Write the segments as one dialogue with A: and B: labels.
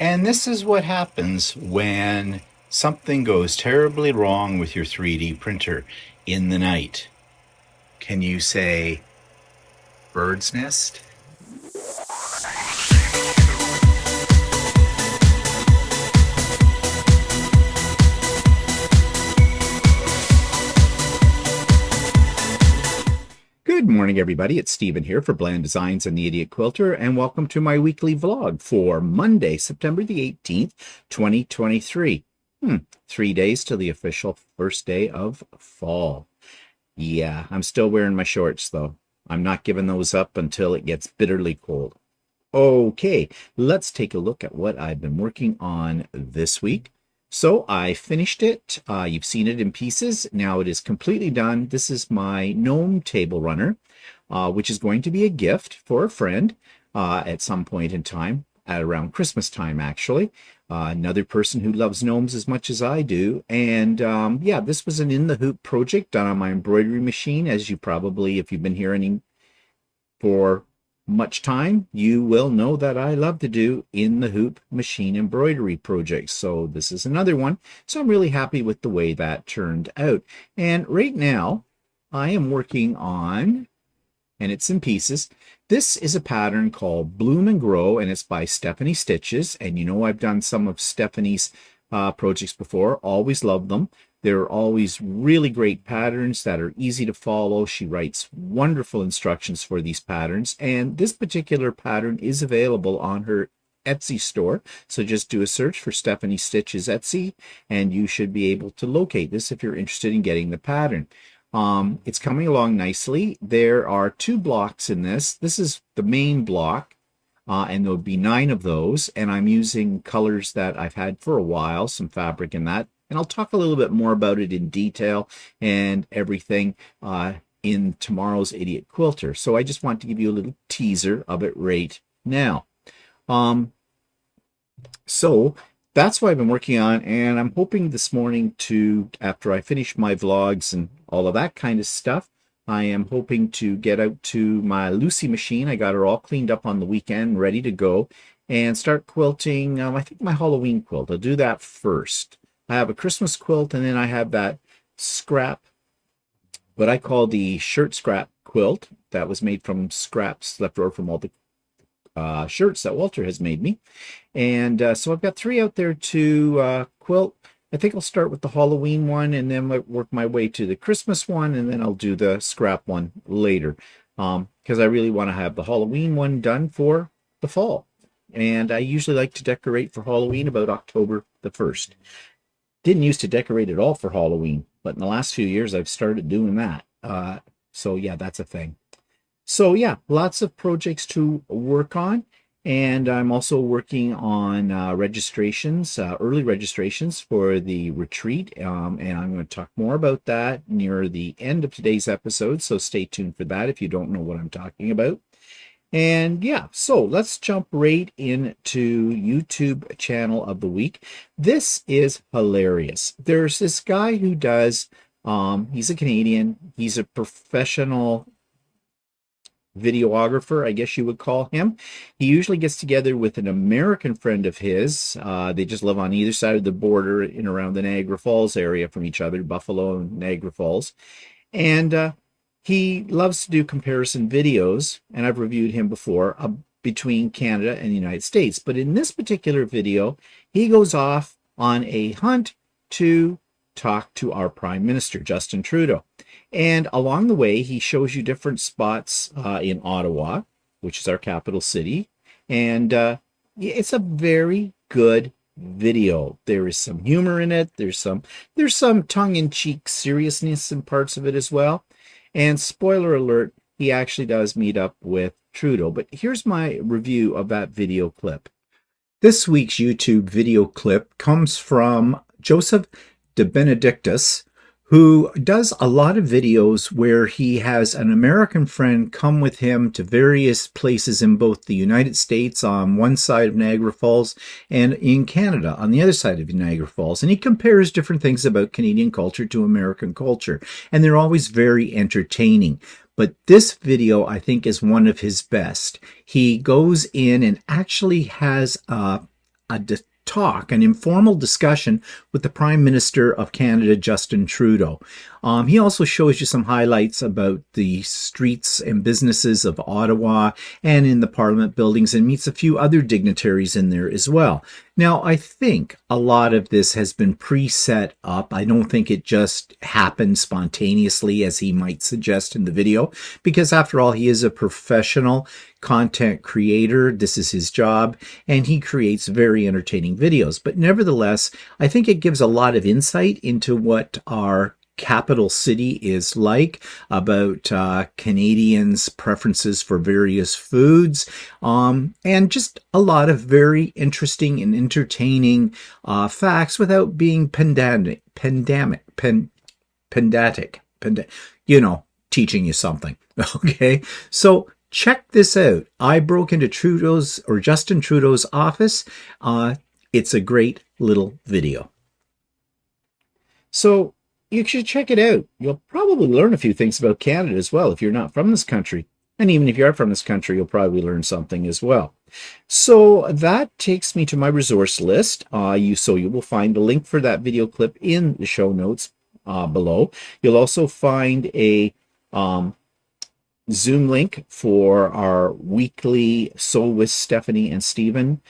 A: And this is what happens when something goes terribly wrong with your 3D printer in the night. Can you say bird's nest? Good morning, everybody. It's Stephen here for Bland Designs and the Idiot Quilter, and welcome to my weekly vlog for Monday, September the 18th, 2023. 3 days till the official first day of fall. Yeah, I'm still wearing my shorts, though. I'm not giving those up until it gets bitterly cold. Okay, let's take a look at what I've been working on this week. So I finished it. You've seen it in pieces. Now it is completely done. This is my gnome table runner, which is going to be a gift for a friend at some point in time, at around Christmas time, actually. Another person who loves gnomes as much as I do. And yeah, this was an In the Hoop project done on my embroidery machine. As you probably, if you've been here any for much time, you will know that I love to do in the hoop machine embroidery projects. So this is another one. So I'm really happy with the way that turned out. And right now I am working on, and it's in pieces, this is a pattern called Bloom and Grow, and it's by Stephanie Stitches. And you know, I've done some of Stephanie's projects before. Always love them. They're always really great patterns that are easy to follow. She writes wonderful instructions for these patterns, and this particular pattern is available on her Etsy store. So just do a search for Stephanie Stitches Etsy, and you should be able to locate this if you're interested in getting the pattern. It's coming along nicely. There are 2 blocks in this. This is the main block, and there'll be 9 of those, and I'm using colors that I've had for a while, some fabric in that. And I'll talk a little bit more about it in detail and everything in tomorrow's Idiot Quilter. So I just want to give you a little teaser of it right now. So that's what I've been working on, and I'm hoping this morning to, after I finish my vlogs and all of that kind of stuff, I am hoping to get out to my Lucy machine. I got her all cleaned up on the weekend, ready to go, and start quilting, I think, my Halloween quilt. I'll do that first. I have a Christmas quilt, and then I have that scrap, what I call the shirt scrap quilt, that was made from scraps left over from all the shirts that Walter has made me. And so I've got 3 out there to quilt. I think I'll start with the Halloween one, and then work my way to the Christmas one, and then I'll do the scrap one later, because I really want to have the Halloween one done for the fall. And I usually like to decorate for Halloween about October the 1st. Didn't used to decorate at all for Halloween, but in the last few years I've started doing that. So yeah, that's a thing. So yeah, lots of projects to work on, and I'm also working on registrations, early registrations for the retreat, and I'm going to talk more about that near the end of today's episode, so stay tuned for that if you don't know what I'm talking about. And yeah, so let's jump right into YouTube channel of the week. This is hilarious. There's this guy who does, he's a Canadian, he's a professional videographer, I guess you would call him. He usually gets together with an American friend of his. They just live on either side of the border in around the Niagara Falls area from each other, Buffalo and Niagara Falls. And he loves to do comparison videos, and I've reviewed him before, between Canada and the United States. But in this particular video, he goes off on a hunt to talk to our Prime Minister, Justin Trudeau. And along the way, he shows you different spots in Ottawa, which is our capital city. And it's a very good video. There is some humor in it. There's some tongue-in-cheek seriousness in parts of it as well. And spoiler alert, he actually does meet up with Trudeau. But here's my review of that video clip. This week's YouTube video clip comes from Joseph de Benedictus, who does a lot of videos where he has an American friend come with him to various places in both the United States on one side of Niagara Falls and in Canada on the other side of Niagara Falls. And he compares different things about Canadian culture to American culture. And they're always very entertaining. But this video, I think, is one of his best. He goes in and actually has talk, an informal discussion with the Prime Minister of Canada, Justin Trudeau. He also shows you some highlights about the streets and businesses of Ottawa and in the Parliament buildings, and meets a few other dignitaries in there as well. Now, I think a lot of this has been pre-set up. I don't think it just happened spontaneously, as he might suggest in the video, because after all, he is a professional content creator. This is his job, and he creates very entertaining videos. But nevertheless, I think it gives a lot of insight into what our capital city is like, about Canadians' preferences for various foods, and just a lot of very interesting and entertaining facts without being pedantic, teaching you something. Okay, so check this out. I broke into Justin Trudeau's office. It's a great little video. So you should check it out. You'll probably learn a few things about Canada as well if you're not from this country. And even if you are from this country, you'll probably learn something as well. So that takes me to my resource list. You will find a link for that video clip in the show notes below. You'll also find a Zoom link for our weekly Soul with Stephanie and Stephen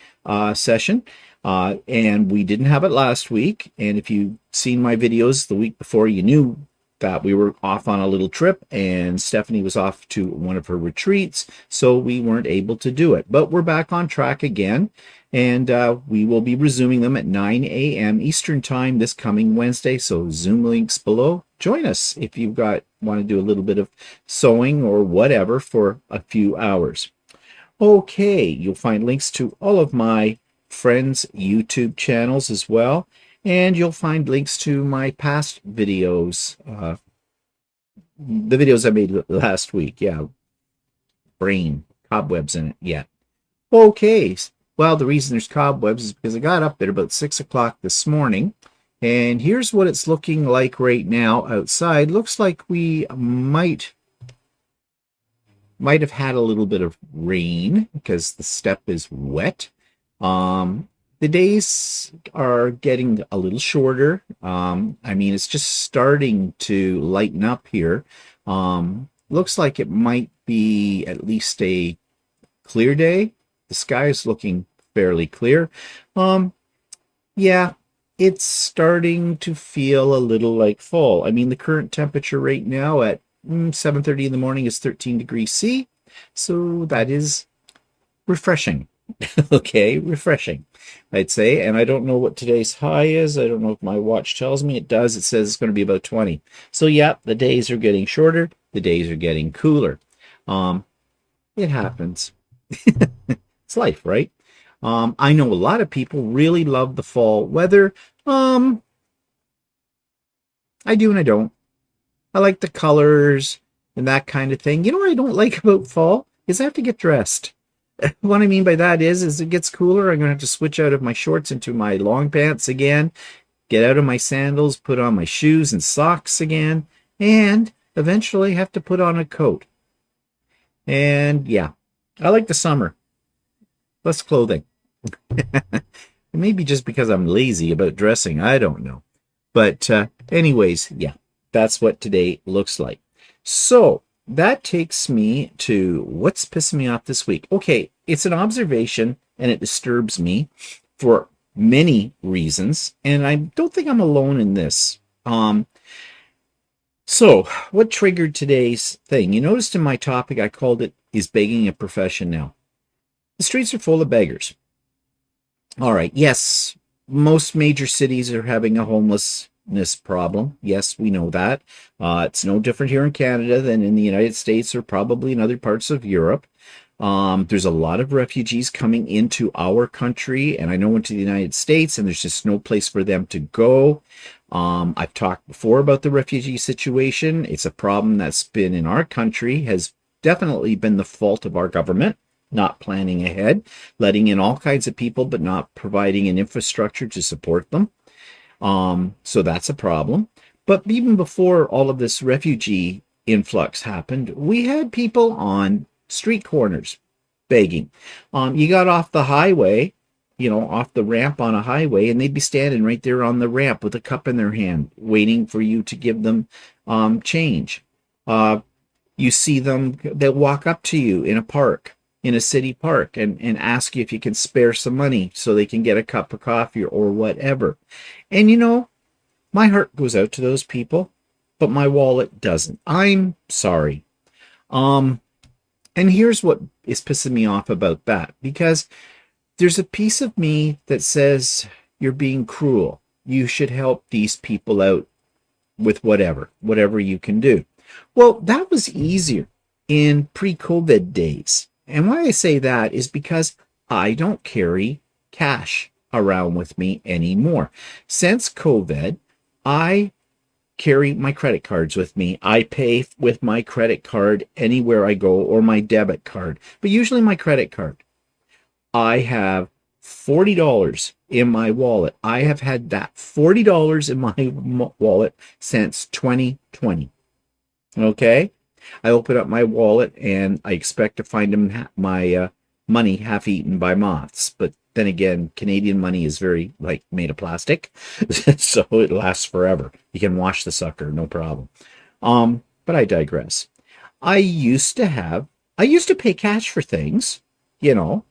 A: session. And we didn't have it last week. And if you've seen my videos the week before, you knew that we were off on a little trip and Stephanie was off to one of her retreats, so we weren't able to do it. But we're back on track again, and we will be resuming them at 9 a.m. Eastern Time this coming Wednesday. So Zoom links below. Join us if you've want to do a little bit of sewing or whatever for a few hours. Okay, you'll find links to all of my friends' YouTube channels as well, and you'll find links to my past videos, the videos I made last week. Yeah, brain cobwebs in it. Yeah. Okay, well, the reason there's cobwebs is because I got up at about 6 o'clock this morning, and here's what it's looking like right now outside. Looks like we might have had a little bit of rain because the step is wet. The days are getting a little shorter. I mean, it's just starting to lighten up here. Looks like it might be at least a clear day. The sky is looking fairly clear. Yeah, it's starting to feel a little like fall. I mean, the current temperature right now at 7:30 in the morning is 13 degrees C. So that is refreshing. Okay, refreshing, I'd say. And I don't know what today's high is. I don't know if my watch tells me. It does. It says it's going to be about 20. So yeah, the days are getting shorter. The days are getting cooler. It happens. It's life, right? I know a lot of people really love the fall weather. I do and I don't. I like the colors and that kind of thing. You know what I don't like about fall is I have to get dressed. What I mean by that is it gets cooler. I'm going to have to switch out of my shorts into my long pants again, get out of my sandals, put on my shoes and socks again, and eventually have to put on a coat. And yeah, I like the summer. Less clothing. Maybe just because I'm lazy about dressing. I don't know. But anyways, yeah, that's what today looks like. So that takes me to what's pissing me off this week. Okay, it's an observation, and it disturbs me for many reasons, and I don't think I'm alone in this. So what triggered today's thing? You noticed in my topic I called it, "Is begging a profession now?" The streets are full of beggars. All right, yes, most major cities are having a homelessness problem. Yes, we know that. It's no different here in Canada than in the United States or probably in other parts of Europe. There's a lot of refugees coming into our country, and I know into the United States, and there's just no place for them to go. I've talked before about the refugee situation. It's a problem that's been in our country, has definitely been the fault of our government, not planning ahead, letting in all kinds of people, but not providing an infrastructure to support them. So that's a problem. But even before all of this refugee influx happened, we had people on street corners begging. You got off the highway off the ramp on a highway, and they'd be standing right there on the ramp with a cup in their hand, waiting for you to give them change. You see them, they'll walk up to you in a park, in a city park, and ask you if you can spare some money so they can get a cup of coffee or whatever. And my heart goes out to those people, but my wallet doesn't. I'm sorry. And here's what is pissing me off about that, because there's a piece of me that says you're being cruel. You should help these people out with whatever you can do. Well, that was easier in pre-COVID days. And why I say that is because I don't carry cash around with me anymore. Since COVID, I carry my credit cards with me. I pay with my credit card anywhere I go, or my debit card, but usually my credit card. I have $40 in my wallet. I have had that $40 in my wallet since 2020. Okay? I open up my wallet and I expect to find my money half-eaten by moths. But then again, Canadian money is very, made of plastic, so it lasts forever. You can wash the sucker, no problem. But I digress. I used to pay cash for things,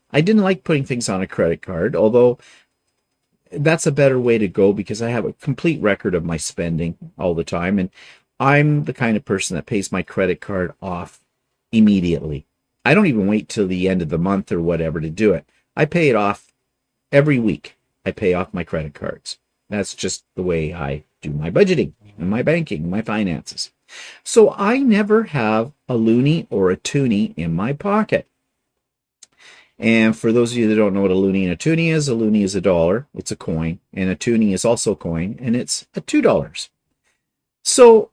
A: I didn't like putting things on a credit card, although that's a better way to go because I have a complete record of my spending all the time. And I'm the kind of person that pays my credit card off immediately. I don't even wait till the end of the month or whatever to do it. I pay it off every week. I pay off my credit cards. That's just the way I do my budgeting and my banking, my finances. So I never have a loonie or a toonie in my pocket. And for those of you that don't know what a loonie and a toonie is $1. It's a coin. And a toonie is also a coin, and it's a $2. So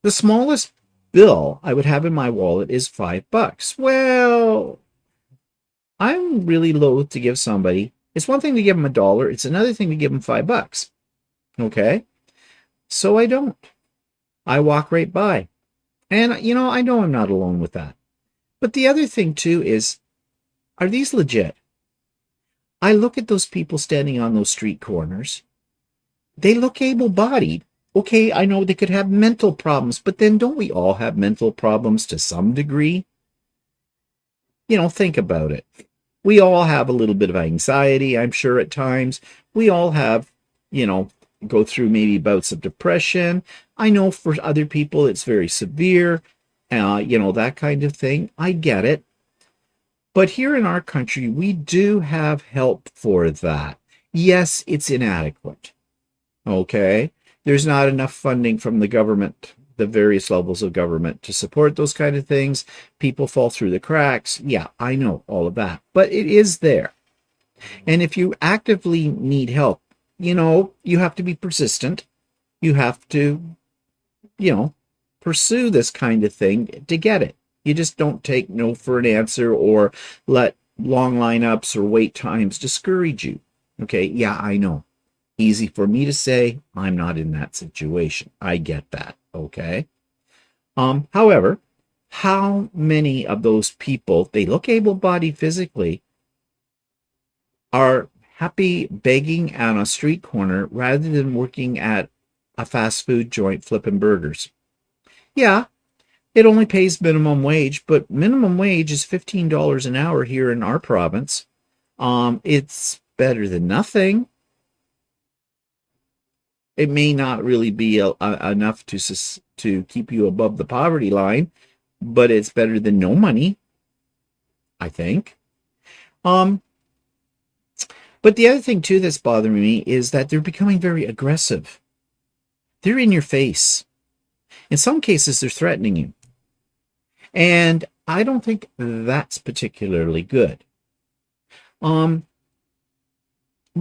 A: the smallest bill I would have in my wallet is $5. Well, I'm really loath to give somebody. It's one thing to give them $1. It's another thing to give them $5. Okay? So I don't. I walk right by. And, I know I'm not alone with that. But the other thing, too, is, are these legit? I look at those people standing on those street corners. They look able-bodied. Okay, I know they could have mental problems, but then don't we all have mental problems to some degree? Think about it. We all have a little bit of anxiety, I'm sure, at times. We all have, go through maybe bouts of depression. I know for other people it's very severe, that kind of thing. I get it. But here in our country, we do have help for that. Yes, it's inadequate. Okay? There's not enough funding from the government, the various levels of government, to support those kind of things. People fall through the cracks. Yeah, I know all of that. But it is there. And if you actively need help, you have to be persistent. You have to, pursue this kind of thing to get it. You just don't take no for an answer or let long lineups or wait times discourage you. Okay, yeah, I know. Easy for me to say. I'm not in that situation. I get that. Okay. However, how many of those people, they look able-bodied physically, are happy begging on a street corner rather than working at a fast food joint flipping burgers? Yeah, it only pays minimum wage, but minimum wage is $15 an hour here in our province. It's better than nothing. It may not really be enough to keep you above the poverty line, but it's better than no money, I think. But the other thing, too, that's bothering me is that they're becoming very aggressive. They're in your face. In some cases, they're threatening you. And I don't think that's particularly good. But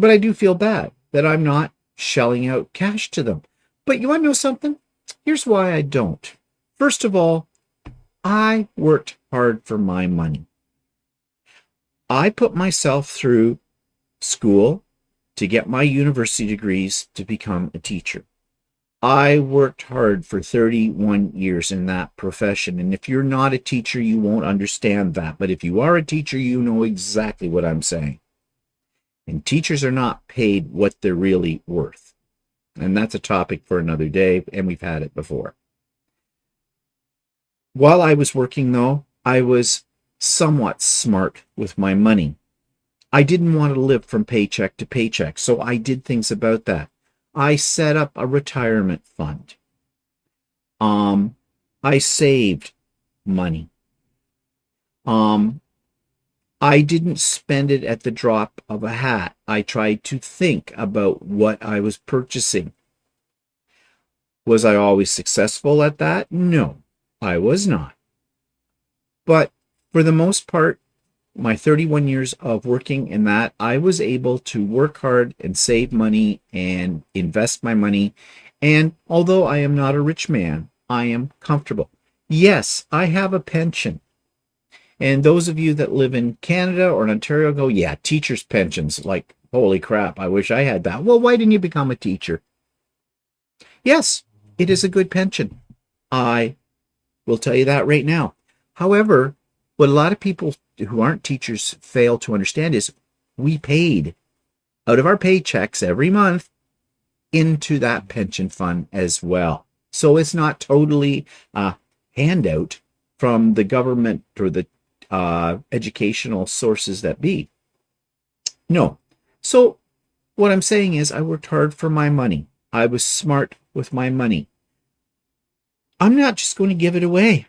A: I do feel bad that I'm not shelling out cash to them. But you want to know something? Here's why I don't. First of all, I worked hard for my money. I put myself through school to get my university degrees to become a teacher. I worked hard for 31 years in that profession. And if you're not a teacher, you won't understand that. But if you are a teacher, you know exactly what I'm saying. And teachers are not paid what they're really worth. And that's a topic for another day, and we've had it before. While I was working, though, I was somewhat smart with my money. I didn't want to live from paycheck to paycheck, so I did things about that. I set up a retirement fund. I saved money. I didn't spend it at the drop of a hat. I tried to think about what I was purchasing. Was I always successful at that? No, I was not. But for the most part, my 31 years of working in that, I was able to work hard and save money and invest my money. And although I am not a rich man, I am comfortable. Yes, I have a pension. And those of you that live in Canada or in Ontario go, yeah, teachers' pensions. Like, holy crap, I wish I had that. Well, why didn't you become a teacher? Yes, it is a good pension. I will tell you that right now. However, what a lot of people who aren't teachers fail to understand is we paid out of our paychecks every month into that pension fund as well. So it's not totally a handout from the government or the educational sources that be. No. So what I'm saying is I worked hard for my money. I was smart with my money. I'm not just going to give it away.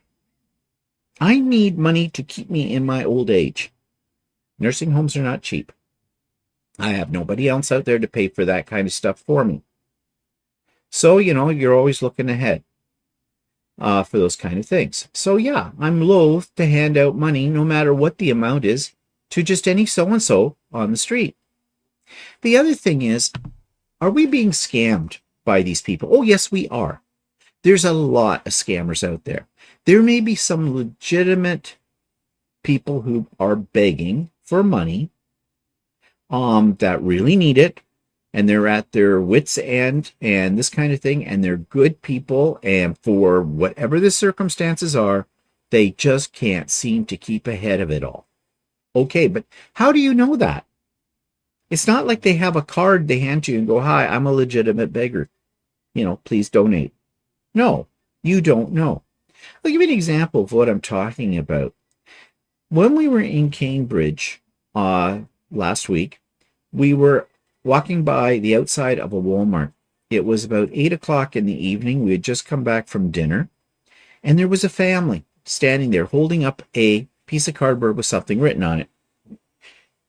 A: I need money to keep me in my old age. Nursing homes are not cheap. I have nobody else out there to pay for that kind of stuff for me. So, you're always looking ahead for those kind of things. So, yeah, I'm loath to hand out money, no matter what the amount is, to just any so-and-so on the street. The other thing is, are we being scammed by these people? Oh, yes, we are. There's a lot of scammers out there. There may be some legitimate people who are begging for money that really need it, and they're at their wits' end and this kind of thing, and they're good people, and for whatever the circumstances are, they just can't seem to keep ahead of it all. Okay, but how do you know that? It's not like they have a card they hand to you and go, hi, I'm a legitimate beggar. Please donate. No, you don't know. I'll give you an example of what I'm talking about. When we were in Cambridge last week, we were walking by the outside of a Walmart. It was about 8 o'clock in the evening. We had just come back from dinner, and there was a family standing there holding up a piece of cardboard with something written on it.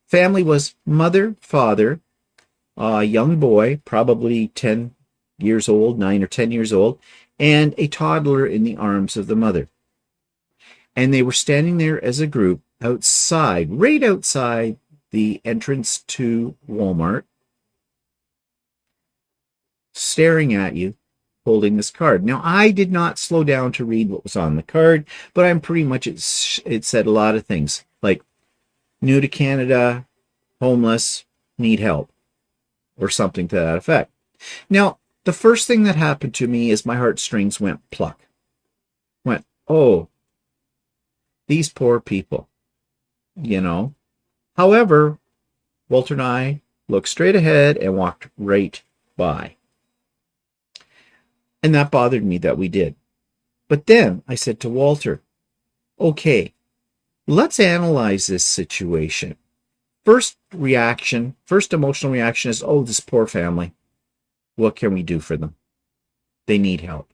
A: Family was mother, father, a young boy, probably 10 years old, 9 or 10 years old, and a toddler in the arms of the mother. And they were standing there as a group outside, right outside the entrance to Walmart, staring at you, holding this card. Now, I did not slow down to read what was on the card, but I'm pretty much, it said a lot of things, like new to Canada, homeless, need help, or something to that effect. Now, the first thing that happened to me is my heartstrings went pluck. Went, oh, these poor people, However, Walter and I looked straight ahead and walked right by. And that bothered me that we did. But then I said to Walter, okay, let's analyze this situation. First emotional reaction is, oh, this poor family. What can we do for them? They need help.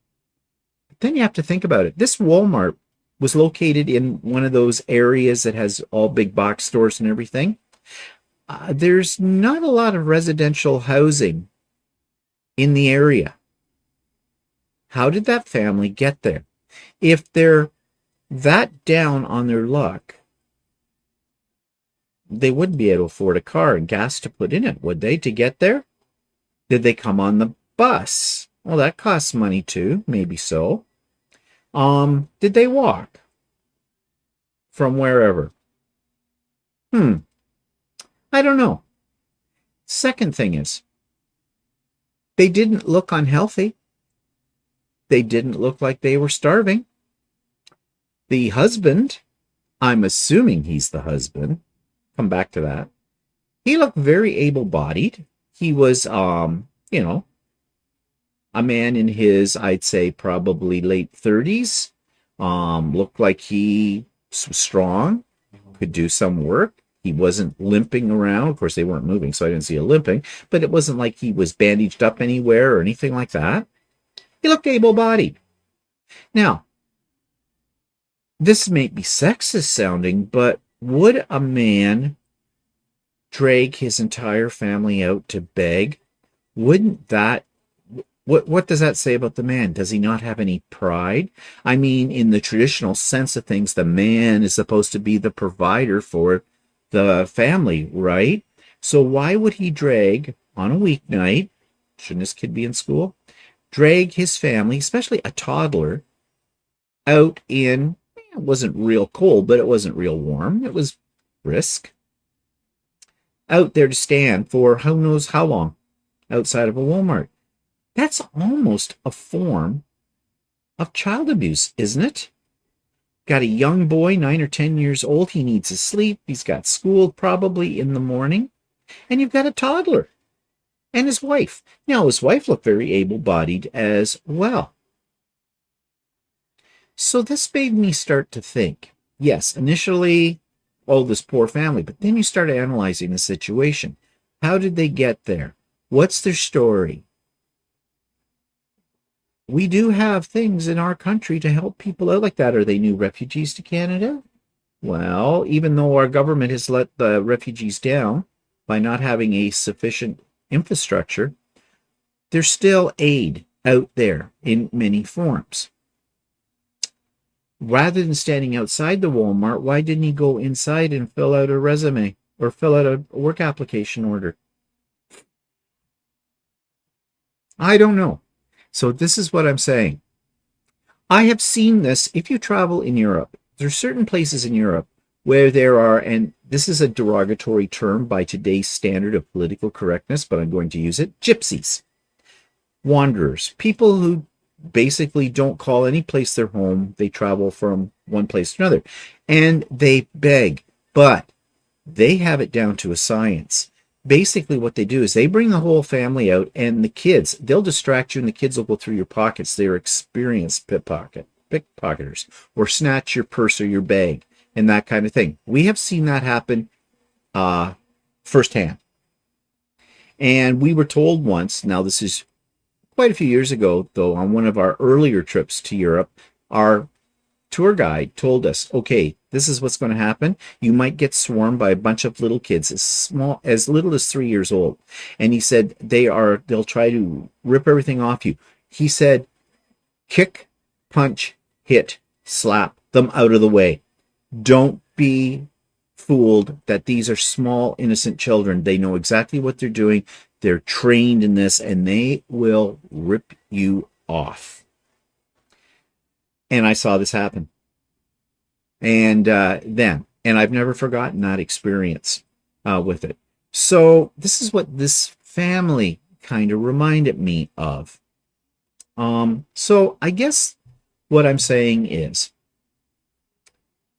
A: But then you have to think about it. This Walmart was located in one of those areas that has all big box stores and everything. There's not a lot of residential housing in the area. How did that family get there? If they're that down on their luck, they wouldn't be able to afford a car and gas to put in it, would they, to get there? Did they come on the bus? Well, that costs money too, maybe so. Did they walk from wherever? I don't know. Second thing is, they didn't look unhealthy. They didn't look like they were starving. The husband, I'm assuming he's the husband, come back to that, He looked very able-bodied. He was, you know, a man in his, I'd say, probably late 30s. Looked like he was strong, could do some work. He wasn't limping around. Of course, they weren't moving, so I didn't see a limping, but it wasn't like he was bandaged up anywhere or anything like that. He looked able-bodied. Now, this may be sexist sounding, but would a man drag his entire family out to beg? Wouldn't that what does that say about the man? Does he not have any pride? I mean, in the traditional sense of things, the man is supposed to be the provider for the family, right? So why would he drag on a weeknight? Shouldn't his kid be in school? Drag his family, especially a toddler, out in, it wasn't real cold, but it wasn't real warm. It was brisk. Out there to stand for who knows how long outside of a Walmart. That's almost a form of child abuse, isn't it? Got a young boy, 9 or 10 years old. He needs his sleep. He's got school probably in the morning. And you've got a toddler and his wife. Now, his wife looked very able-bodied as well. So this made me start to think, yes, initially, oh, this poor family, but then you start analyzing the situation. How did they get there? What's their story? We do have things in our country to help people out like that. Are they new refugees to Canada? Well, even though our government has let the refugees down by not having a sufficient infrastructure, there's still aid out there in many forms. Rather than standing outside the Walmart, why didn't he go inside and fill out a resume or fill out a work application order? I don't know. So this is what I'm saying. I have seen this. If you travel in Europe, there are certain places in Europe where there are, and this is a derogatory term by today's standard of political correctness, but I'm going to use it, gypsies, wanderers, people who basically don't call any place their home. They travel from one place to another, and they beg, but they have it down to a science. Basically what they do is they bring the whole family out, and the kids, they'll distract you and the kids will go through your pockets. They're experienced pickpocketers, or snatch your purse or your bag and that kind of thing. We have seen that happen firsthand. And we were told once, now this is quite a few years ago though, on one of our earlier trips to Europe, our tour guide told us, okay, this is what's going to happen. You might get swarmed by a bunch of little kids as little as 3 years old. And he said they'll try to rip everything off you. He said, kick, punch, hit, slap them out of the way. Don't be fooled that these are small, innocent children. They know exactly what they're doing. They're trained in this, and they will rip you off. And I saw this happen. And I've never forgotten that experience with it. So this is what this family kind of reminded me of. So I guess what I'm saying is,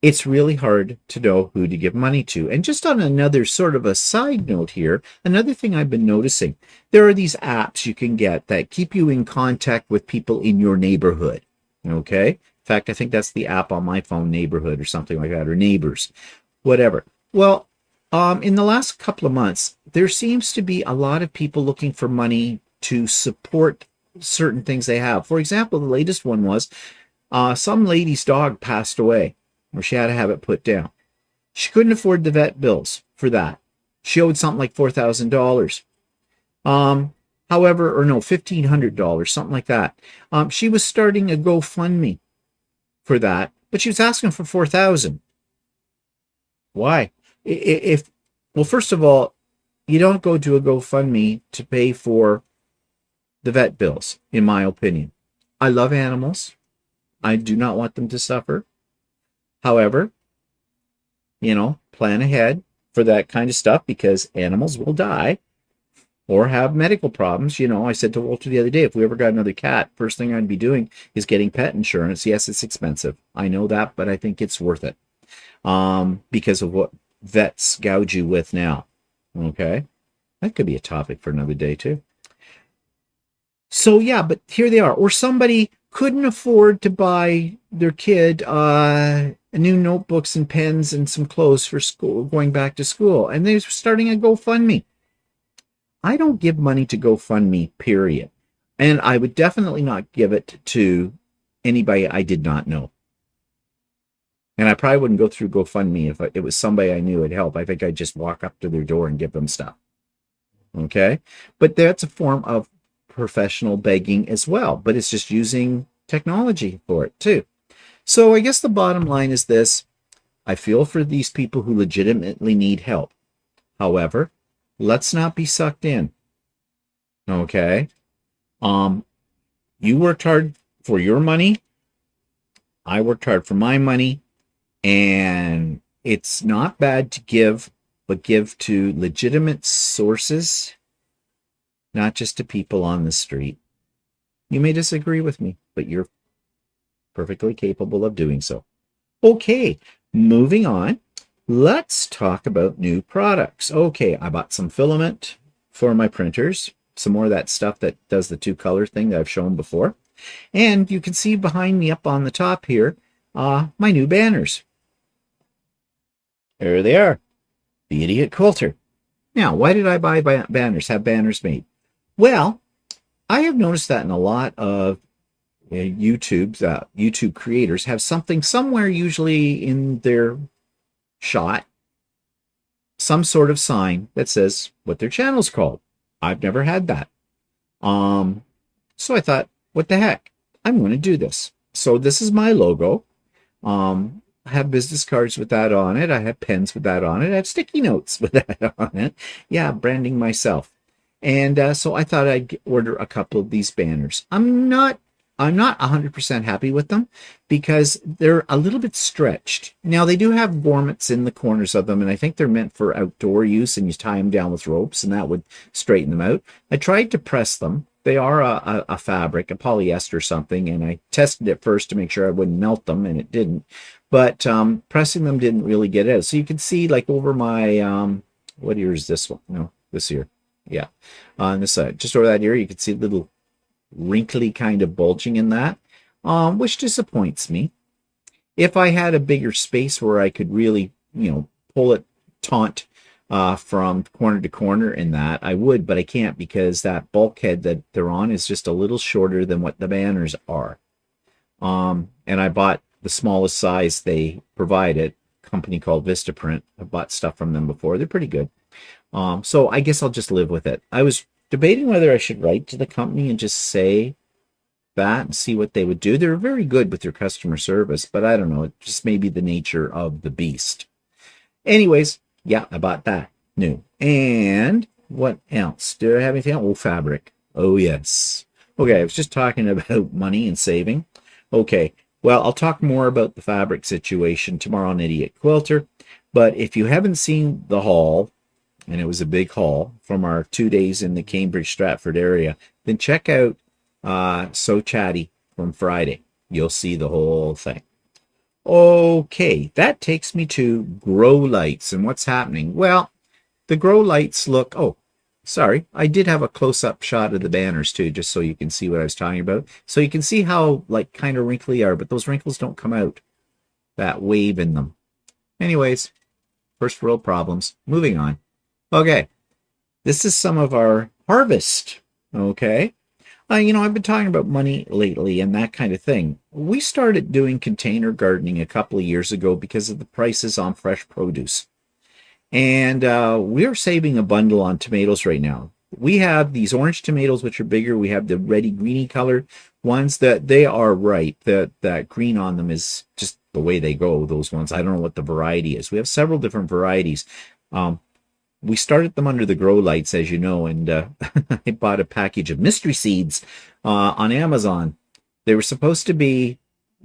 A: it's really hard to know who to give money to. And just on another sort of a side note here, another thing I've been noticing, there are these apps you can get that keep you in contact with people in your neighborhood. Okay? In fact, I think that's the app on my phone, Neighborhood or something like that, or Neighbors, whatever. Well, in the last couple of months, there seems to be a lot of people looking for money to support certain things they have. For example, the latest one was some lady's dog passed away, or she had to have it put down. She couldn't afford the vet bills for that. She owed something like $4,000. However, or no, $1,500, something like that. She was starting a GoFundMe for that, but she was asking for $4,000. Why? Well, first of all, you don't go to a GoFundMe to pay for the vet bills, in my opinion. I love animals. I do not want them to suffer. However, plan ahead for that kind of stuff, because animals will die or have medical problems. I said to Walter the other day, if we ever got another cat, first thing I'd be doing is getting pet insurance. Yes, it's expensive. I know that, but I think it's worth it because of what vets gouge you with now. Okay. That could be a topic for another day too. So yeah, but here they are. Or somebody couldn't afford to buy their kid new notebooks and pens and some clothes for school, going back to school, and they're starting a GoFundMe. I don't give money to GoFundMe, period. And I would definitely not give it to anybody I did not know. And I probably wouldn't go through GoFundMe if it was somebody I knew would help. I think I'd just walk up to their door and give them stuff. Okay. But that's a form of professional begging as well, but it's just using technology for it too. So I guess the bottom line is this. I feel for these people who legitimately need help. However, let's not be sucked in. Okay. You worked hard for your money. I worked hard for my money. And it's not bad to give, but give to legitimate sources, not just to people on the street. You may disagree with me, but you're perfectly capable of doing so. Okay, moving on. Let's talk about new products. Okay, I bought some filament for my printers, some more of that stuff that does the two color thing that I've shown before. And you can see behind me up on the top here, my new banners. There they are, the Idiot Quilter. Now, why did I buy banners, have banners made? Well, I have noticed that in a lot of YouTube creators have something somewhere, usually in their shot, some sort of sign that says what their channel's called. I've never had that. So I thought, what the heck? I'm going to do this. So this is my logo. I have business cards with that on it. I have pens with that on it. I have sticky notes with that on it. Yeah, branding myself. And so I thought I'd order a couple of these banners. I'm not 100% happy with them because they're a little bit stretched. Now, they do have gormets in the corners of them, and I think they're meant for outdoor use, and you tie them down with ropes, and that would straighten them out. I tried to press them. They are a fabric, a polyester or something, and I tested it first to make sure I wouldn't melt them, and it didn't. But pressing them didn't really get it out. So you can see, like, over my, what ear is this one? No, this ear. Yeah, on this side. Just over that ear, you can see a little wrinkly kind of bulging in that, which disappoints me. If I had a bigger space where I could really, pull it taut from corner to corner in that, I would, but I can't because that bulkhead that they're on is just a little shorter than what the banners are. And I bought the smallest size they provided, a company called Vistaprint. I've bought stuff from them before. They're pretty good. So I guess I'll just live with it. I was debating whether I should write to the company and just say that and see what they would do. They're very good with their customer service, but I don't know. It just may be the nature of the beast. Anyways, yeah, I bought that new. And what else? Did I have anything else? Oh, fabric. Oh, yes. Okay, I was just talking about money and saving. Okay, well, I'll talk more about the fabric situation tomorrow on Idiot Quilter. But if you haven't seen the haul, and it was a big haul from our 2 days in the Cambridge Stratford area, then check out So Chatty from Friday. You'll see the whole thing. Okay, that takes me to grow lights and what's happening. Well, the grow lights look, oh, sorry, I did have a close-up shot of the banners too, just so you can see what I was talking about. So you can see how, like, kind of wrinkly they are, but those wrinkles don't come out, that wave in them. Anyways, first world problems. Moving on. Okay, this is some of our harvest. Okay, I've been talking about money lately and that kind of thing. We started doing container gardening a couple of years ago because of the prices on fresh produce. And we're saving a bundle on tomatoes right now. We have these orange tomatoes, which are bigger. We have the reddy greeny colored ones that they are ripe. That green on them is just the way they go, those ones. I don't know what the variety is. We have several different varieties. We started them under the grow lights, as you know, and I bought a package of mystery seeds on Amazon. They were supposed to be,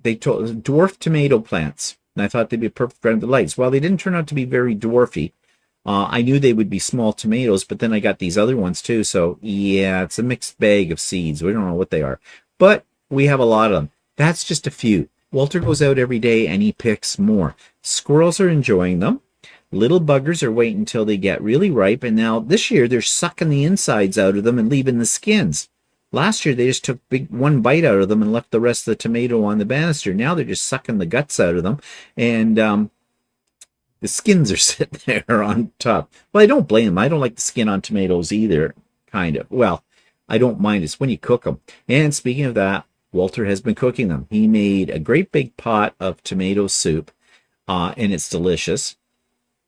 A: dwarf tomato plants, and I thought they'd be a perfect friend of the lights. Well, they didn't turn out to be very dwarfy. I knew they would be small tomatoes, but then I got these other ones too, so yeah, it's a mixed bag of seeds. We don't know what they are, but we have a lot of them. That's just a few. Walter goes out every day and he picks more. Squirrels are enjoying them. Little buggers are waiting until they get really ripe, and now this year they're sucking the insides out of them and leaving the skins. Last year they just took one bite out of them and left the rest of the tomato on the banister. Now they're just sucking the guts out of them, and the skins are sitting there on top. Well, I don't blame them. I don't like the skin on tomatoes either, kind of. Well, I don't mind. It's when you cook them. And speaking of that, Walter has been cooking them. He made a great big pot of tomato soup, and it's delicious.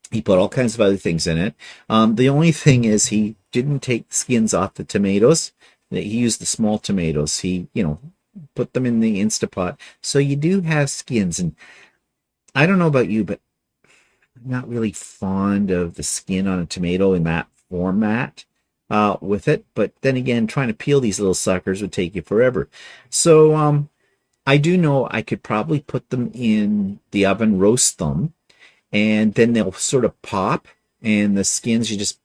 A: He put all kinds of other things in it. The only thing is he didn't take the skins off the tomatoes. He used the small tomatoes. He, put them in the Instapot. So you do have skins. And I don't know about you, but I'm not really fond of the skin on a tomato in that format with it. But then again, trying to peel these little suckers would take you forever. So I do know I could probably put them in the oven, roast them, and then they'll sort of pop, and the skins, you just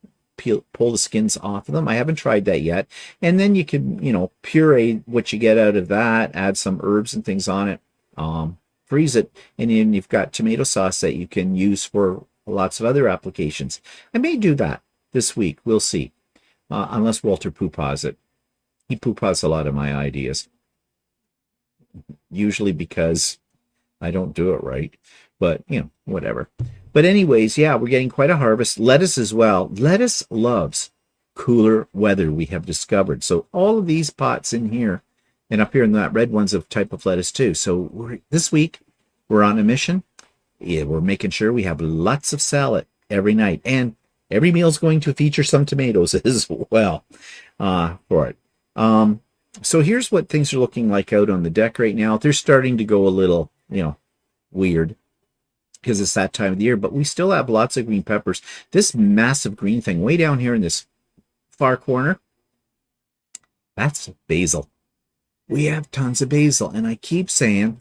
A: pull the skins off of them. I haven't tried that yet. And then you can, puree what you get out of that, add some herbs and things on it, freeze it, and then you've got tomato sauce that you can use for lots of other applications. I may do that this week. We'll see. Unless Walter poo-paws it. He poo-paws a lot of my ideas. Usually because I don't do it right. But, whatever. But anyways, yeah, we're getting quite a harvest. Lettuce as well. Lettuce loves cooler weather, we have discovered. So all of these pots in here, and up here in that red one's a type of lettuce too. So this week, we're on a mission. Yeah, we're making sure we have lots of salad every night. And every meal's going to feature some tomatoes as well for it. So here's what things are looking like out on the deck right now. They're starting to go a little, weird, because it's that time of the year, but we still have lots of green peppers. This massive green thing way down here in this far corner, that's basil. We have tons of basil, and I keep saying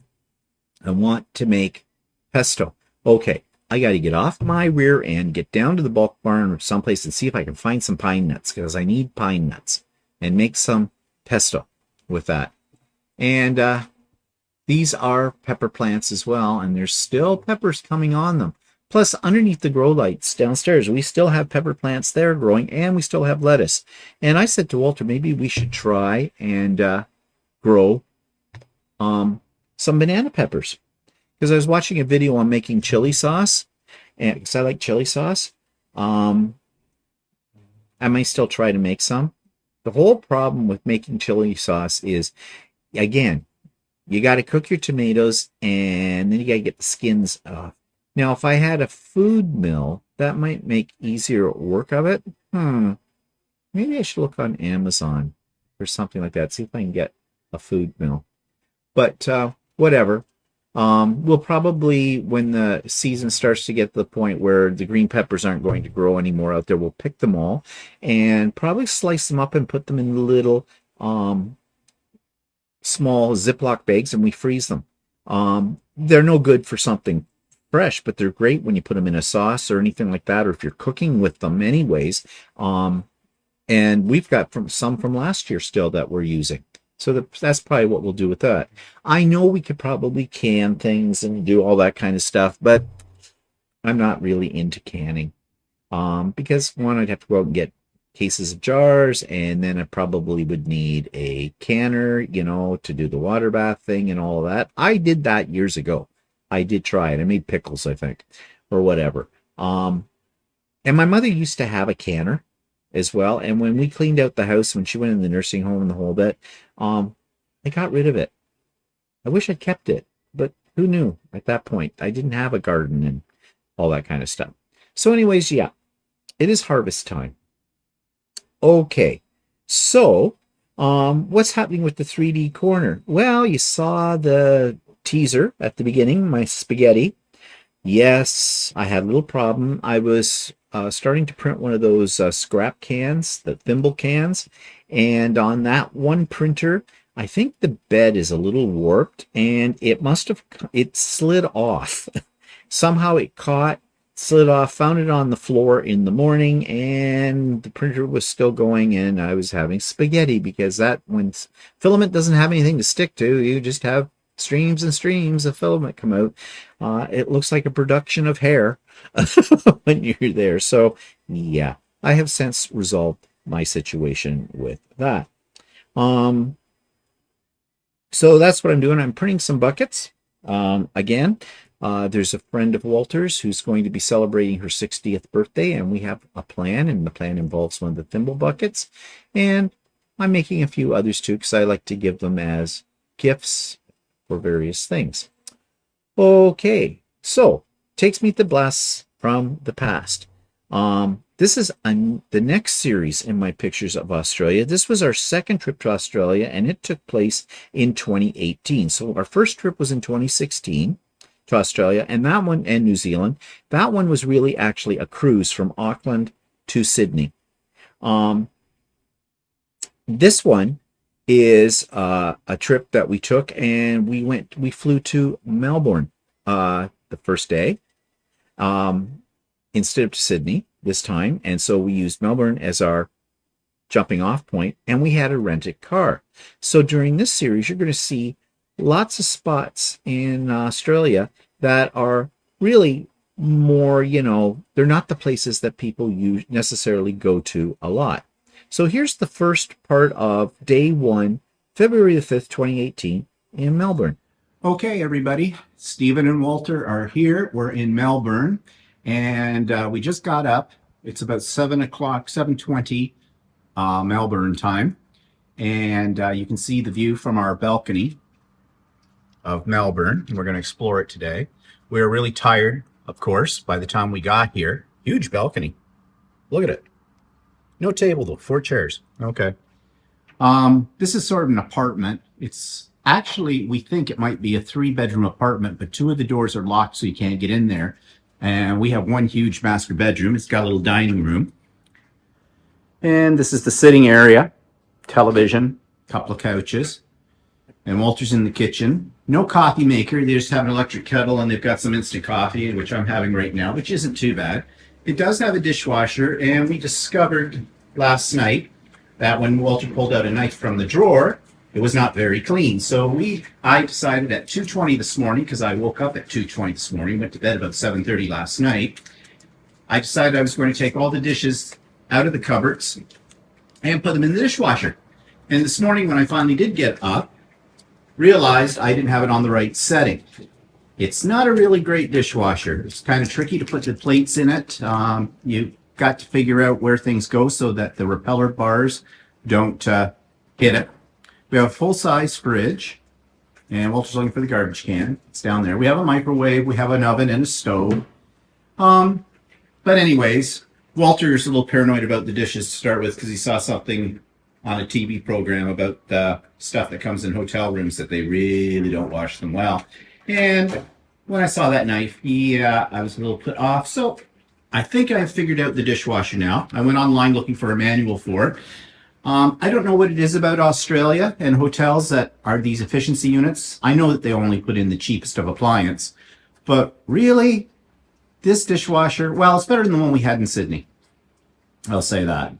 A: I want to make pesto. Okay, I got to get off my rear end, get down to the bulk barn or someplace and see if I can find some pine nuts, because I need pine nuts, and make some pesto with that. And these are pepper plants as well, and there's still peppers coming on them. Plus, underneath the grow lights downstairs, we still have pepper plants there growing, and we still have lettuce. And I said to Walter, maybe we should try and grow some banana peppers. Because I was watching a video on making chili sauce, and because I like chili sauce, I might still try to make some. The whole problem with making chili sauce is, again, you got to cook your tomatoes, and then you got to get the skins off. Now, if I had a food mill, that might make easier work of it. Maybe I should look on Amazon or something like that, see if I can get a food mill. But whatever. We'll probably, when the season starts to get to the point where the green peppers aren't going to grow anymore out there, we'll pick them all and probably slice them up and put them in little small Ziploc bags, and we freeze them. They're no good for something fresh, but they're great when you put them in a sauce or anything like that, or if you're cooking with them anyways. And we've got some from last year still that we're using. So that's probably what we'll do with that. I know we could probably can things and do all that kind of stuff, but I'm not really into canning. Because one, I'd have to go out and get cases of jars, and then I probably would need a canner, to do the water bath thing and all of that. I did that years ago. I did try it. I made pickles, I think, or whatever. And my mother used to have a canner as well. And when we cleaned out the house, when she went in the nursing home and the whole bit, I got rid of it. I wish I'd kept it, but who knew at that point? I didn't have a garden and all that kind of stuff. So anyways, yeah, it is harvest time. Okay, so what's happening with the 3D corner? Well, you saw the teaser at the beginning, my spaghetti. Yes, I had a little problem. I was starting to print one of those scrap cans, the thimble cans, and on that one printer, I think the bed is a little warped, and it slid off. Somehow it slid off, found it on the floor in the morning, and the printer was still going, and I was having spaghetti, because when filament doesn't have anything to stick to, you just have streams and streams of filament come out. It looks like a production of hair when you're there. So yeah, I have since resolved my situation with that. So that's what I'm doing. I'm printing some buckets. Again, there's a friend of Walter's who's going to be celebrating her 60th birthday, and we have a plan, and the plan involves one of the thimble buckets. And I'm making a few others too, because I like to give them as gifts for various things. Okay, so takes me to blasts from the past. This is the next series in my pictures of Australia. This was our second trip to Australia, and it took place in 2018. So our first trip was in 2016 to Australia, and that one, and New Zealand. That one was really actually a cruise from Auckland to Sydney. This one is a trip that we took, and we flew to Melbourne the first day instead of to Sydney this time, and so we used Melbourne as our jumping off point, and we had a rented car. So during this series, you're going to see lots of spots in Australia that are really more, they're not the places that people necessarily go to a lot. So here's the first part of day one, February the 5th, 2018 in Melbourne. Okay, everybody, Stephen and Walter are here. We're in Melbourne, and we just got up. It's about 7 o'clock, 7:20 Melbourne time, and you can see the view from our balcony of Melbourne. We're going to explore it today. We were really tired, of course, by the time we got here. Huge balcony. Look at it. No table, though. 4 chairs. Okay. This is sort of an apartment. It's actually, we think it might be a 3-bedroom apartment, but 2 of the doors are locked, so you can't get in there. And we have 1 huge master bedroom. It's got a little dining room. And this is the sitting area. Television, couple of couches. And Walter's in the kitchen. No coffee maker. They just have an electric kettle, and they've got some instant coffee, which I'm having right now, which isn't too bad. It does have a dishwasher, and we discovered last night that when Walter pulled out a knife from the drawer, it was not very clean. So I decided at 2:20 this morning, because I woke up at 2:20 this morning, went to bed about 7:30 last night. I decided I was going to take all the dishes out of the cupboards and put them in the dishwasher. And this morning, when I finally did get up, realized I didn't have it on the right setting. It's not a really great dishwasher. It's kind of tricky to put the plates in it. You got to figure out where things go so that the repeller bars don't hit it. We have a full-size fridge, and Walter's looking for the garbage can. It's down there. We have a microwave. We have an oven and a stove. But anyways, Walter's a little paranoid about the dishes to start with because he saw something on a TV program about the stuff that comes in hotel rooms that they really don't wash them well. And when I saw that knife, I was a little put off. So I think I've figured out the dishwasher now. I went online looking for a manual for it. I don't know what it is about Australia and hotels that are these efficiency units. I know that they only put in the cheapest of appliance, but really, this dishwasher, well, it's better than the one we had in Sydney. I'll say that.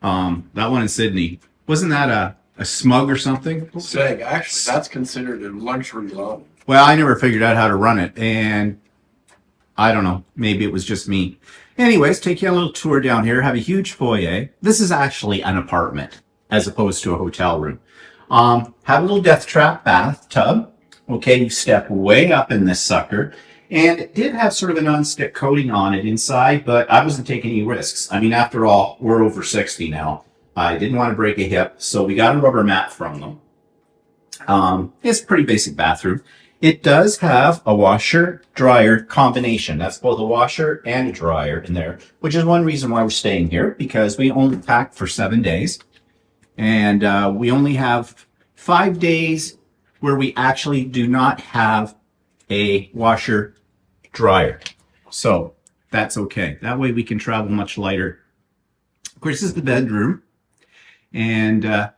A: That one in Sydney, wasn't that a smug or something?
B: Actually, that's considered a luxury loan.
A: Well, I never figured out how to run it, and I don't know. Maybe it was just me. Anyways, take you on a little tour down here. Have a huge foyer. This is actually an apartment as opposed to a hotel room. Have a little death trap bathtub. Okay, you step way up in this sucker. And it did have sort of a non-stick coating on it inside, but I wasn't taking any risks. I mean, after all, we're over 60 now. I didn't want to break a hip, so we got a rubber mat from them. It's a pretty basic bathroom. It does have a washer-dryer combination. That's both a washer and a dryer in there, which is one reason why we're staying here, because we only packed for 7 days. And we only have 5 days where we actually do not have a washer-dryer. So that's okay. That way we can travel much lighter. Of course, this is the bedroom. And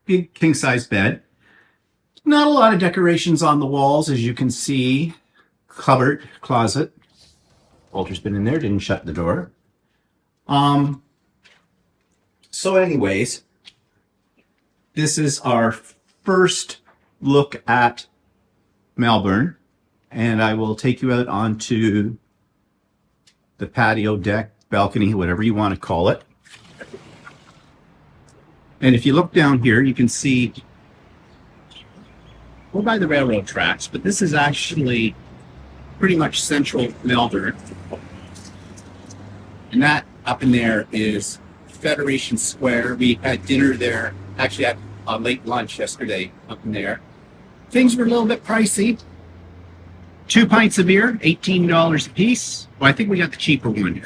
A: big king-size bed. Not a lot of decorations on the walls, as you can see. Cupboard, closet. Walter's been in there, didn't shut the door. So anyways, this is our first look at Melbourne, and I will take you out onto the patio deck, balcony, whatever you want to call it. And if you look down here, you can see we're by the railroad tracks, but this is actually pretty much central Melbourne. And that up in there is Federation Square. We had dinner there, actually had a late lunch yesterday up in there. Things were a little bit pricey. 2 pints of beer, $18 a piece. Well, I think we got the cheaper one.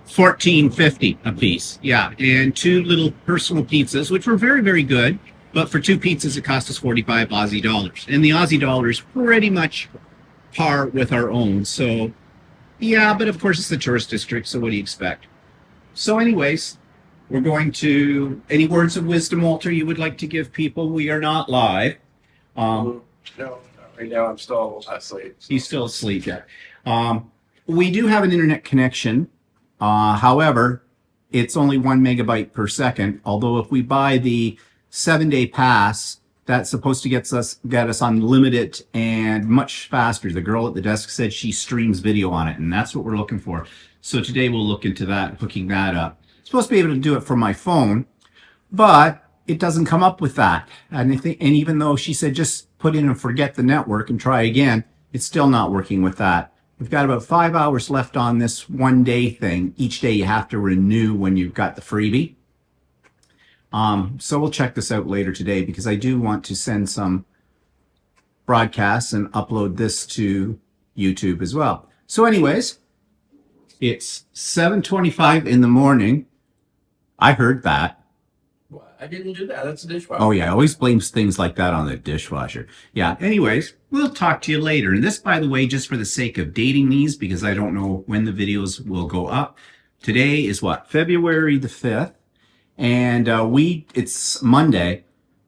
A: $14.50 a piece. Yeah, and 2 little personal pizzas, which were very, very good. But for 2 pizzas, it cost us 45 Aussie dollars. And the Aussie dollar is pretty much par with our own. So, yeah, but of course it's the tourist district, so what do you expect? So anyways, we're going to, any words of wisdom, Walter, you would like to give people? We are not live.
B: No, right now I'm still asleep.
A: He's still asleep, yeah. We do have an internet connection. However, it's only 1 megabyte per second. Although if we buy the 7-day pass, that's supposed to get us unlimited and much faster. The girl at the desk said she streams video on it, and that's what we're looking for. So today we'll look into that, hooking that up. I'm supposed to be able to do it from my phone, but it doesn't come up with that. And even though she said just put in and forget the network and try again, it's still not working with that. We've got about 5 hours left on this 1-day thing. Each day you have to renew when you've got the freebie. So we'll check this out later today because I do want to send some broadcasts and upload this to YouTube as well. So anyways, it's 7:25 in the morning. I heard that.
B: Well, I didn't do that. That's a dishwasher.
A: Oh yeah, I always blames things like that on the dishwasher. Yeah, anyways, we'll talk to you later. And this, by the way, just for the sake of dating these, because I don't know when the videos will go up. Today is what? February the 5th. And it's Monday.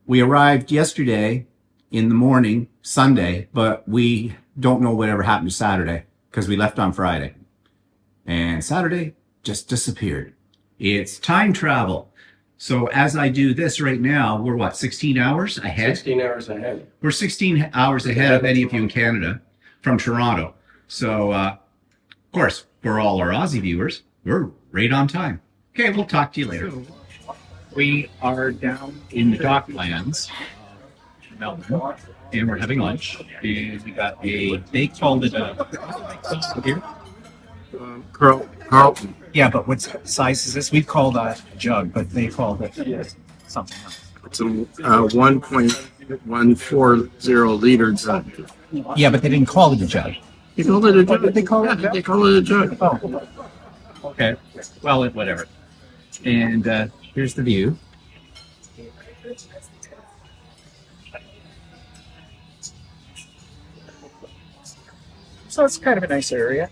A: We arrived yesterday in the morning, Sunday, but we don't know whatever happened to Saturday because we left on Friday. And Saturday just disappeared. It's time travel. So as I do this right now, we're what, 16 hours ahead?
B: 16 hours ahead.
A: We're 16 hours ahead of any of you in Canada from Toronto. So, of course, for all our Aussie viewers, we're right on time. Okay, we'll talk to you later. We are down in the Docklands, Melbourne, and we're having lunch. And we got they called it here.
B: Carlton.
A: Yeah, but what size is this? We called a jug, but they called it something else.
B: It's a 1.140 liter jug.
A: Yeah, but they didn't call it a jug.
B: They called it a jug.
A: They call it a jug?
B: They call it a jug.
A: Oh, okay. Well, whatever. And here's the view. So it's kind of a nice area.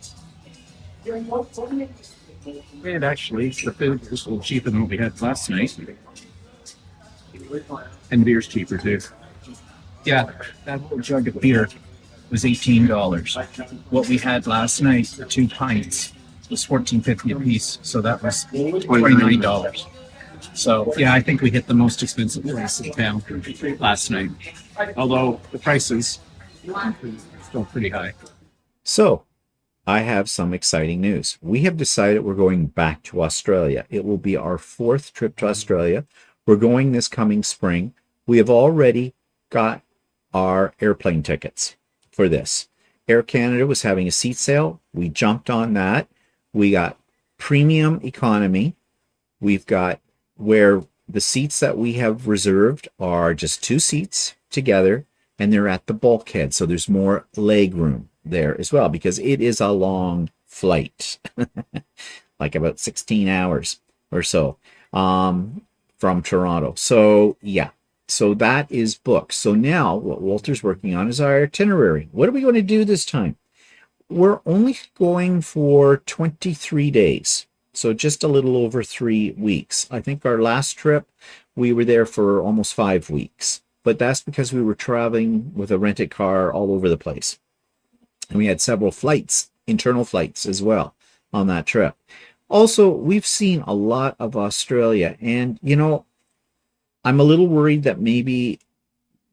A: And actually, the food was a little cheaper than what we had last night. And the beer's cheaper too. Yeah, that whole jug of beer was $18. What we had last night for 2 pints was $14.50 a piece, so that was $29. So yeah, I think we hit the most expensive place in town last night. Although the prices are still pretty high. So, I have some exciting news. We have decided we're going back to Australia. It will be our 4th trip to Australia. We're going this coming spring. We have already got our airplane tickets for this. Air Canada was having a seat sale. We jumped on that. We got premium economy. We've got where the seats that we have reserved are just 2 seats together, and they're at the bulkhead. So there's more leg room there as well, because it is a long flight, like about 16 hours or so from Toronto. So yeah, so that is booked. So now what Walter's working on is our itinerary. What are we going to do this time? We're only going for 23 days. So just a little over 3 weeks. I think our last trip, we were there for almost 5 weeks, but that's because we were traveling with a rented car all over the place. And we had several flights, internal flights as well on that trip. Also, we've seen a lot of Australia, and you know, I'm a little worried that maybe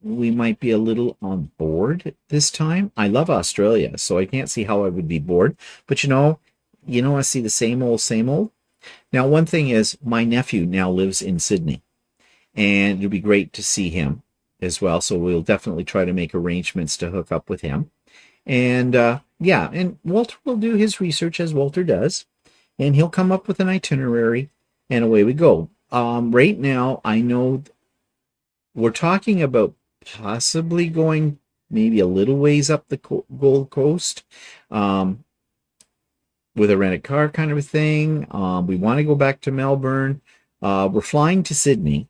A: we might be a little on board this time. I love Australia, so I can't see how I would be bored. But I see the same old, same old. Now, one thing is, my nephew now lives in Sydney, and it'll be great to see him as well. So we'll definitely try to make arrangements to hook up with him. And yeah, and Walter will do his research as Walter does, and he'll come up with an itinerary, and away we go. Right now, I know we're talking about possibly going maybe a little ways up the Gold Coast with a rented car kind of a thing. We want to go back to Melbourne. We're flying to Sydney,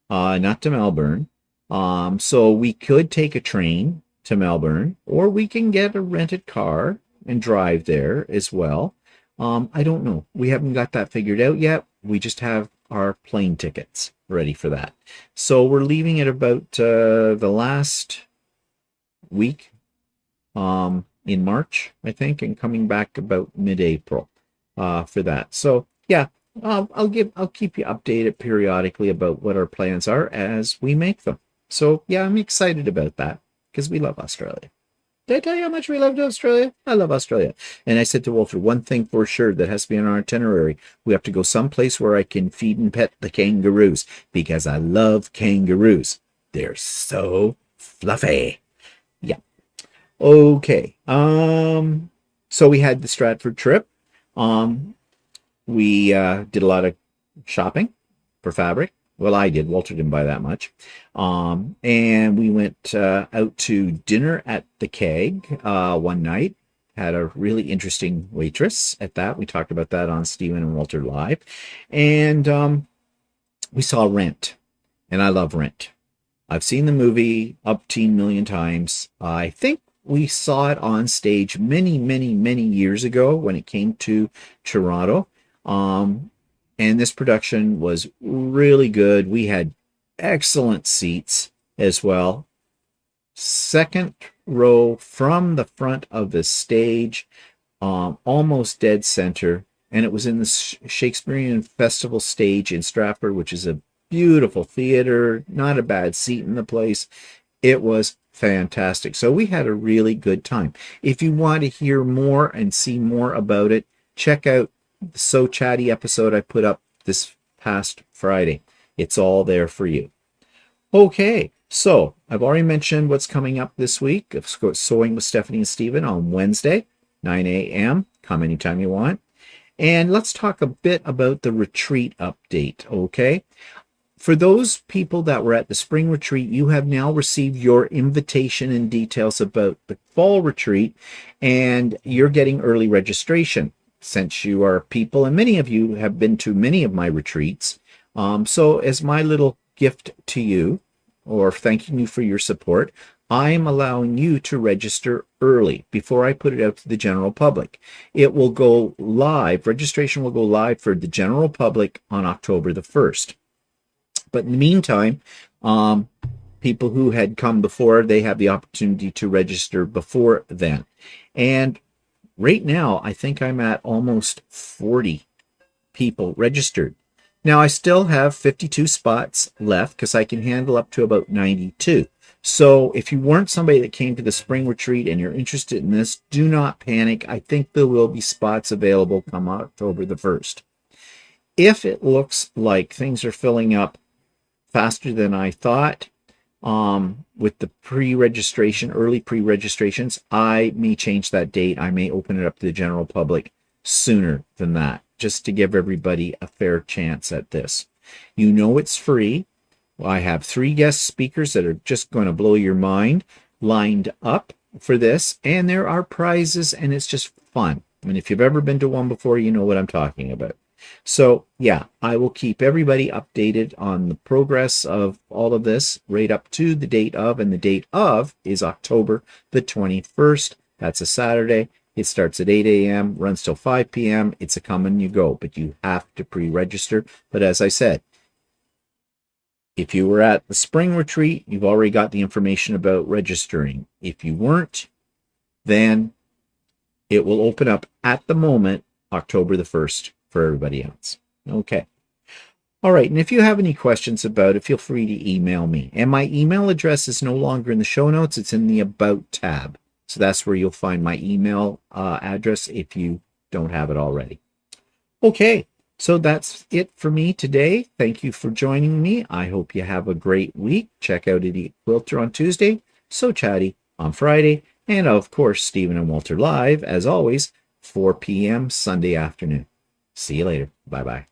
A: not to Melbourne. So we could take a train to Melbourne, or we can get a rented car and drive there as well. I don't know. We haven't got that figured out yet. We just have our plane tickets ready for that. So we're leaving at about the last week in March, I think, and coming back about mid-April for that. So yeah, I'll keep you updated periodically about what our plans are as we make them. So yeah, I'm excited about that because we love Australia. Did I tell you how much we loved Australia? I love Australia. And I said to Walter, one thing for sure that has to be on our itinerary. We have to go someplace where I can feed and pet the kangaroos because I love kangaroos. They're so fluffy. Yeah. Okay. So we had the Stratford trip. We did a lot of shopping for fabric. Well, I did. Walter didn't buy that much. And we went out to dinner at the Keg one night. Had a really interesting waitress at that. We talked about that on Stephen and Walter Live. And we saw Rent. And I love Rent. I've seen the movie up 10 million times. I think we saw it on stage many, many, many years ago when it came to Toronto. And this production was really good. We had excellent seats as well. Second row from the front of the stage, almost dead center. And it was in the Shakespearean Festival stage in Stratford, which is a beautiful theater, not a bad seat in the place. It was fantastic. So we had a really good time. If you want to hear more and see more about it, check out the So Chatty episode I put up this past Friday. It's all there for you. Okay, so I've already mentioned what's coming up this week. Of course, Sewing with Stephanie and Stephen on Wednesday, 9 a.m. Come anytime you want. And let's talk a bit about the retreat update, okay? For those people that were at the spring retreat, you have now received your invitation and details about the fall retreat, and you're getting early registration since you are people, and many of you have been to many of my retreats. So as my little gift to you, or thanking you for your support, I am allowing you to register early before I put it out to the general public. It will go live, registration will go live for the general public on October the 1st. But in the meantime, people who had come before, they have the opportunity to register before then. And right now, I think I'm at almost 40 people registered. Now, I still have 52 spots left because I can handle up to about 92. So if you weren't somebody that came to the spring retreat and you're interested in this, do not panic. I think there will be spots available come October the 1st. If it looks like things are filling up faster than I thought, with the pre-registration, early pre-registrations, I may change that date. I may open it up to the general public sooner than that, just to give everybody a fair chance at this. You know it's free. I have 3 guest speakers that are just going to blow your mind lined up for this, and there are prizes, and it's just fun. I mean, if you've ever been to one before, you know what I'm talking about. So yeah, I will keep everybody updated on the progress of all of this right up to the date of, and the date of is October the 21st. That's a Saturday. It starts at 8 a.m., runs till 5 p.m. It's a come and you go, but you have to pre-register. But as I said, if you were at the spring retreat, you've already got the information about registering. If you weren't, then it will open up at the moment, October the 1st, for everybody else. Okay. All right, and if you have any questions about it, feel free to email me. And my email address is no longer in the show notes, it's in the About tab. So that's where you'll find my email address if you don't have it already. Okay, so that's it for me today. Thank you for joining me. I hope you have a great week. Check out Idiot Quilter on Tuesday, So Chatty on Friday, and of course, Stephen and Walter live, as always, 4 p.m. Sunday afternoon. See you later. Bye-bye.